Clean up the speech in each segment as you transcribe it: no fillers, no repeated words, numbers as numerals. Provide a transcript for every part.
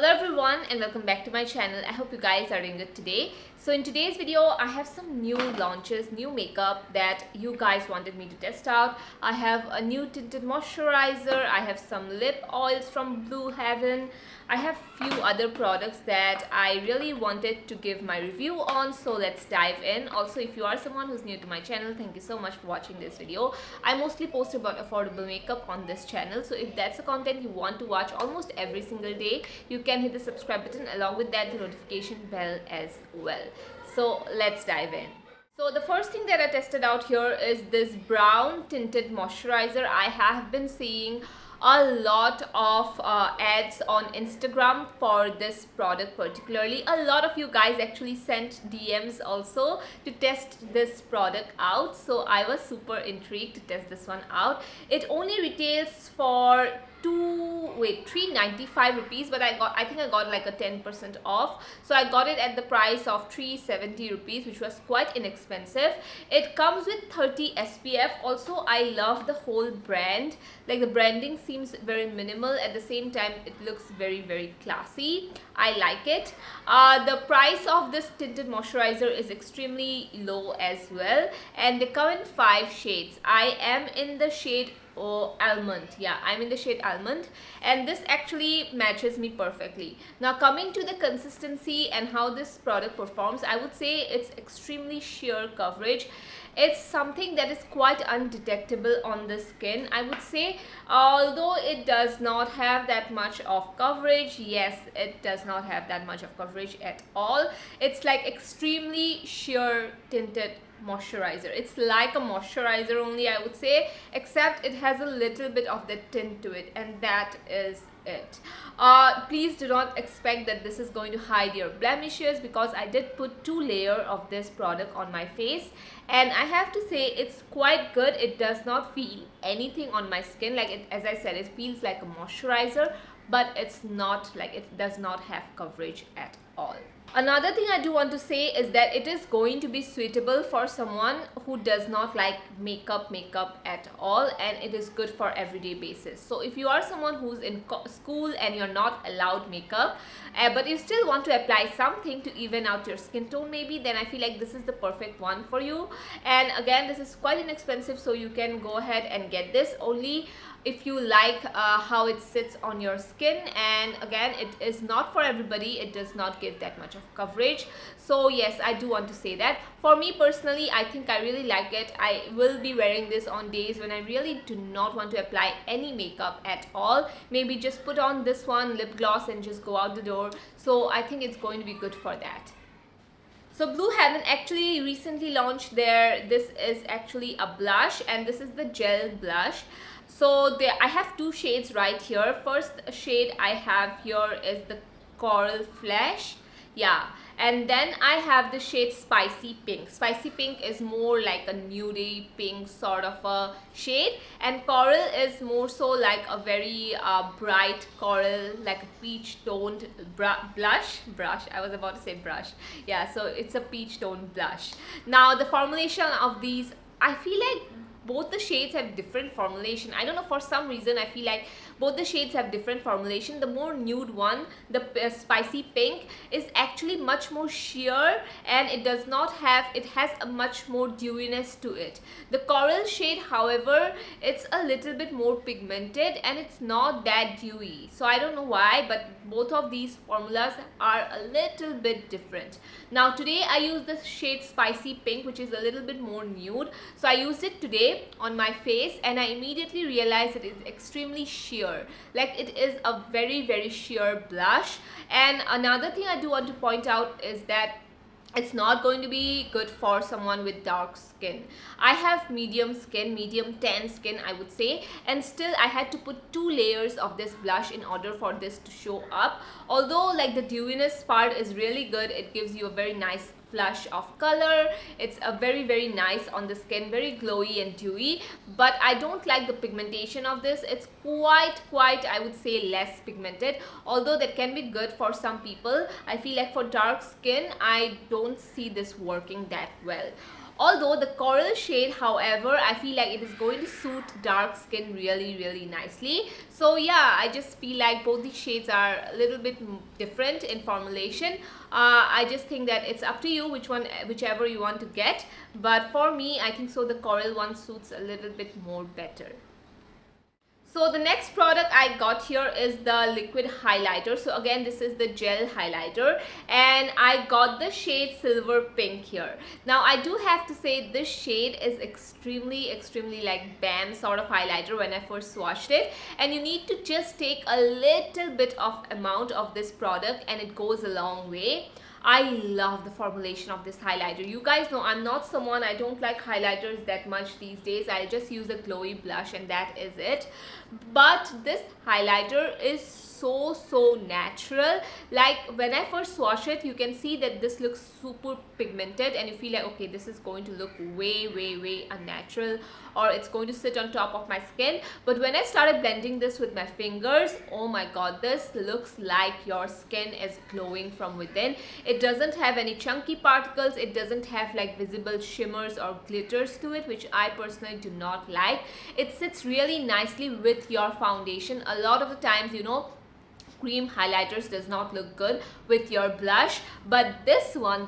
Hello everyone and welcome back to my channel. I hope you guys are doing good today. So in today's video, I have some new launches, new makeup that you guys wanted me to test out. I have a new tinted moisturizer, I have some lip oils from Blue Heaven. I have few other products that I really wanted to give my review on, so let's dive in. Also, if you are someone who's new to my channel, thank you so much for watching this video. I mostly post about affordable makeup on this channel, so if that's the content you want to watch almost every single day, you can hit the subscribe button, along with that the notification bell as well. So let's dive in. So the first thing that I tested out here is this Brwn tinted moisturizer. I have been seeing a lot of ads on Instagram for this product particularly. A lot of you guys actually sent DMs also to test this product out, so I was super intrigued to test this one out. It only retails for $395 rupees, but I think I got like a 10% off, so I got it at the price of 370 rupees, which was quite inexpensive. It comes with 30 SPF. Also, I love the whole brand. Like, the branding seems very minimal, at the same time it looks very classy. I like it. The price of this tinted moisturizer is extremely low as well, and they come in 5 shades. I am in the shade almond. Yeah, I'm in the shade almond, and this actually matches me perfectly. Now, coming to the consistency and how this product performs, I would say it's extremely sheer coverage. It's something that is quite undetectable on the skin, I would say. Although it does not have that much of coverage, yes, it does not have that much of coverage at all. It's like extremely sheer tinted moisturizer. It's like a moisturizer only, I would say, except it has a little bit of the tint to it, and that is it. Please do not expect that this is going to hide your blemishes, because I did put 2 layers of this product on my face, and I have to say it's quite good. It does not feel anything on my skin. Like, as I said, it feels like a moisturizer, but it's not, like, it does not have coverage at all. Another thing I do want to say is that it is going to be suitable for someone who does not like makeup at all, and it is good for everyday basis. So if you are someone who's in school and you're not allowed makeup, but you still want to apply something to even out your skin tone maybe, then I feel like this is the perfect one for you. And again, this is quite inexpensive, so you can go ahead and get this only if you like how it sits on your skin. And again, it is not for everybody. It does not give that much of coverage. So yes, I do want to say that. For me personally, I think I really like it. I will be wearing this on days when I really do not want to apply any makeup at all. Maybe just put on this one, lip gloss, and just go out the door. So I think it's going to be good for that. So Blue Heaven actually recently launched this is actually a blush, and this is the gel blush. So I have 2 shades right here. First shade I have here is the Coral Flesh. Yeah, and then I have the shade Spicy Pink. Spicy Pink is more like a nudie pink sort of a shade, and Coral is more so like a very bright coral, like a peach toned blush. I was about to say brush. Yeah, so it's a peach toned blush. Now, the formulation of these, I feel like both the shades have different formulation. I don't know, for some reason I feel like both the shades have different formulation. The more nude one, the Spicy Pink, is actually much more sheer, and it has a much more dewiness to it. The Coral shade, however, it's a little bit more pigmented and it's not that dewy. So I don't know why, but both of these formulas are a little bit different. Now, today I use the shade Spicy Pink, which is a little bit more nude. So I used it today on my face, and I immediately realized it is extremely sheer. Like, it is a very sheer blush. And another thing I do want to point out is that it's not going to be good for someone with dark skin. I have medium skin, medium tan skin, I would say, and still I had to put 2 layers of this blush in order for this to show up. Although, like, the dewiness part is really good, it gives you a very nice flush of color. It's a very nice on the skin, very glowy and dewy, but I don't like the pigmentation of this. It's quite I would say less pigmented, although that can be good for some people. I feel like for dark skin I don't see this working that well. Although the coral shade, however, I feel like it is going to suit dark skin really nicely. So yeah, I just feel like both these shades are a little bit different in formulation. I just think that it's up to you whichever you want to get, but for me, I think so the coral one suits a little bit more better. So the next product I got here is the liquid highlighter. So again, this is the gel highlighter, and I got the shade Silver Pink here. Now I do have to say this shade is extremely like bam sort of highlighter when I first swatched it, and you need to just take a little bit of amount of this product and it goes a long way. I love the formulation of this highlighter. You guys know I'm not someone, I don't like highlighters that much these days. I just use a glowy blush and that is it. But this highlighter is so natural. Like when I first swatch it, you can see that this looks super pigmented and you feel like, okay, this is going to look way unnatural, or it's going to sit on top of my skin. But when I started blending this with my fingers, oh my god, this looks like your skin is glowing from within. It doesn't have any chunky particles, it doesn't have like visible shimmers or glitters to it, which I personally do not like. It sits really nicely with your foundation. A lot of the times, you know, cream highlighters does not look good with your blush, but this one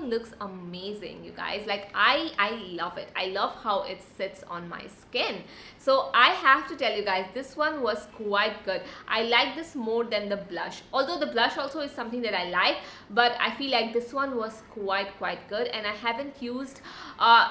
looks amazing, you guys. Like I love it. I love how it sits on my skin. So I have to tell you guys, this one was quite good. I like this more than the blush, although the blush also is something that I like, but I feel like this one was quite good. And I haven't used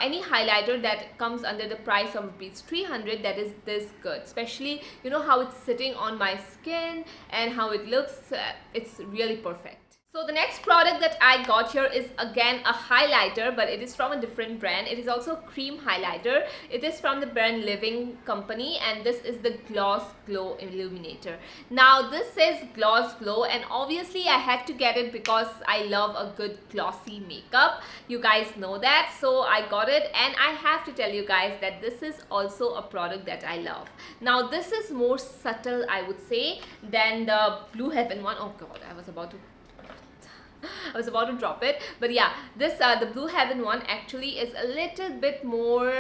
any highlighter that comes under the price of ₹300 that is this good, especially you know how it's sitting on my skin and how it looks. It's really perfect. So the next product that I got here is again a highlighter, but it is from a different brand. It is also a cream highlighter. It is from the brand Living Company, and this is the Gloss Glow Illuminator. Now this says Gloss Glow, and obviously I had to get it because I love a good glossy makeup. You guys know that, so I got it, and I have to tell you guys that this is also a product that I love. Now this is more subtle, I would say, than the Blue Heaven one. Oh god, I was about to drop it, but yeah, this the Blue Heaven one actually is a little bit more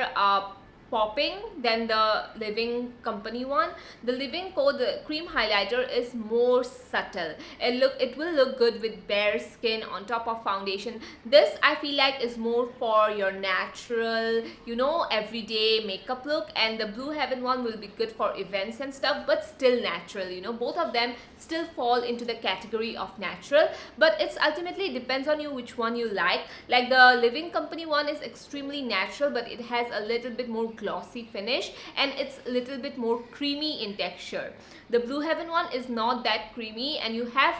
popping than the Living Company one. The Living Co, the cream highlighter, is more subtle. It will look good with bare skin on top of foundation. This I feel like is more for your natural, you know, everyday makeup look, and the Blue Heaven one will be good for events and stuff, but still natural. You know, both of them still fall into the category of natural, but it's ultimately depends on you which one you like. Like the Living Company one is extremely natural, but it has a little bit more glossy finish and it's a little bit more creamy in texture. The Blue Heaven one is not that creamy, and you have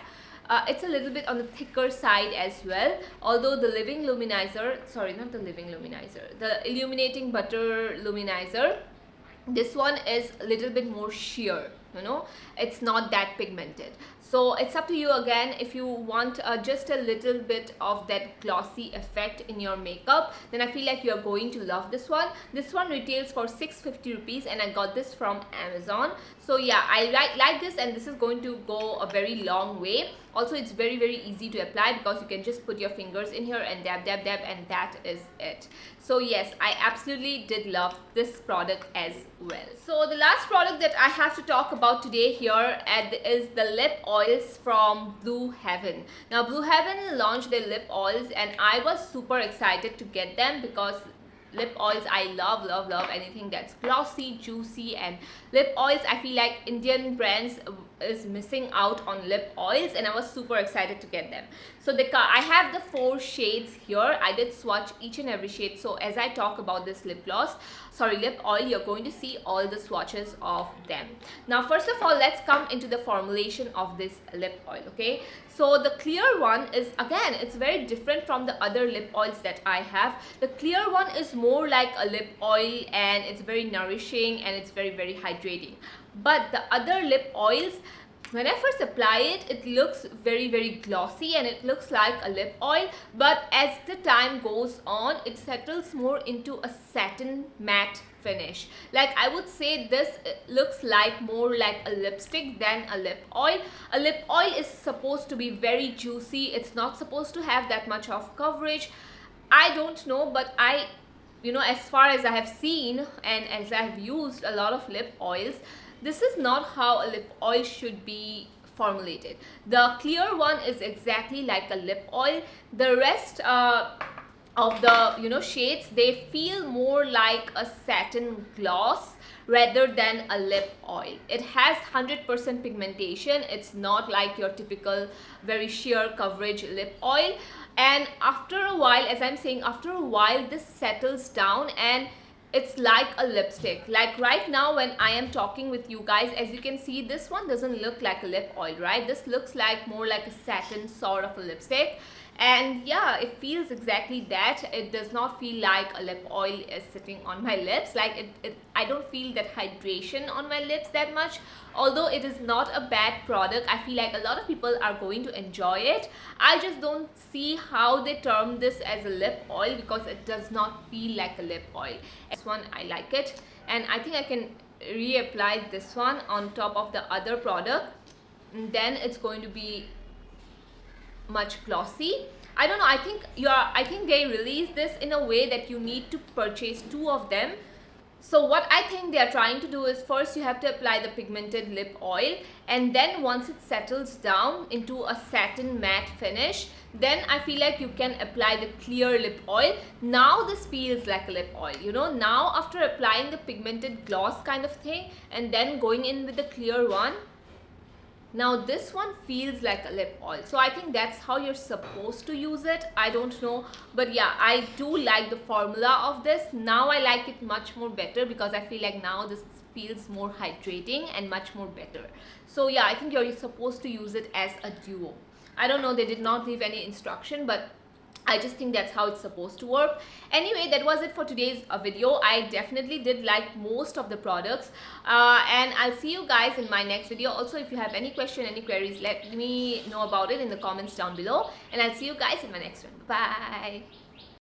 it's a little bit on the thicker side as well. Although the Living Luminizer, sorry, not the Living Luminizer, the Illuminating Butter Luminizer, this one is a little bit more sheer, you know, it's not that pigmented. So it's up to you again. If you want just a little bit of that glossy effect in your makeup, then I feel like you're going to love this one. This one retails for ₹650 and I got this from Amazon. So yeah, I like this, and this is going to go a very long way. Also, it's very easy to apply because you can just put your fingers in here and dab, and that is it. So yes, I absolutely did love this product as well. So the last product that I have to talk about today here is the lip oils from Blue Heaven. Now Blue Heaven launched their lip oils and I was super excited to get them because lip oils, I love anything that's glossy, juicy, and lip oils. I feel like Indian brands is missing out on lip oils, and I was super excited to get them. So I have the 4 shades here. I did swatch each and every shade, so as I talk about this lip oil, you're going to see all the swatches of them. Now first of all, let's come into the formulation of this lip oil. Okay, so the clear one is, again, it's very different from the other lip oils that I have. The clear one is more like a lip oil and it's very nourishing and it's very hydrating. But the other lip oils, when I first apply it, it looks very glossy and it looks like a lip oil, but as the time goes on, it settles more into a satin matte finish. Like I would say this looks like more like a lipstick than a lip oil. A lip oil is supposed to be very juicy. It's not supposed to have that much of coverage. I don't know, but I you know, as far as I have seen and as I have used a lot of lip oils, this is not how a lip oil should be formulated. The clear one is exactly like a lip oil. The rest of the, you know, shades, they feel more like a satin gloss rather than a lip oil. It has 100% pigmentation. It's not like your typical very sheer coverage lip oil. And after a while, as I'm saying, after a while this settles down and it's like a lipstick. Like right now when I am talking with you guys, as you can see, this one doesn't look like a lip oil, right? This looks like more like a satin sort of a lipstick. And yeah, it feels exactly that. It does not feel like a lip oil is sitting on my lips. Like I don't feel that hydration on my lips that much. Although it is not a bad product, I feel like a lot of people are going to enjoy it. I just don't see how they term this as a lip oil because it does not feel like a lip oil. This one, I like it, and I think I can reapply this one on top of the other product, and then it's going to be much glossy. I don't know, I think they release this in a way that you need to purchase 2 of them. So what I think they are trying to do is, first you have to apply the pigmented lip oil, and then once it settles down into a satin matte finish, then I feel like you can apply the clear lip oil. Now this feels like a lip oil, you know. Now after applying the pigmented gloss kind of thing and then going in with the clear one, now this one feels like a lip oil. So I think that's how you're supposed to use it. I don't know, but yeah, I do like the formula of this. Now I like it much more better because I feel like now this feels more hydrating and much more better. So yeah, I think you're supposed to use it as a duo. I don't know, they did not leave any instruction, but I just think that's how it's supposed to work. Anyway, that was it for today's video. I definitely did like most of the products, and I'll see you guys in my next video. Also, if you have any question, any queries, let me know about it in the comments down below, and I'll see you guys in my next one. Bye.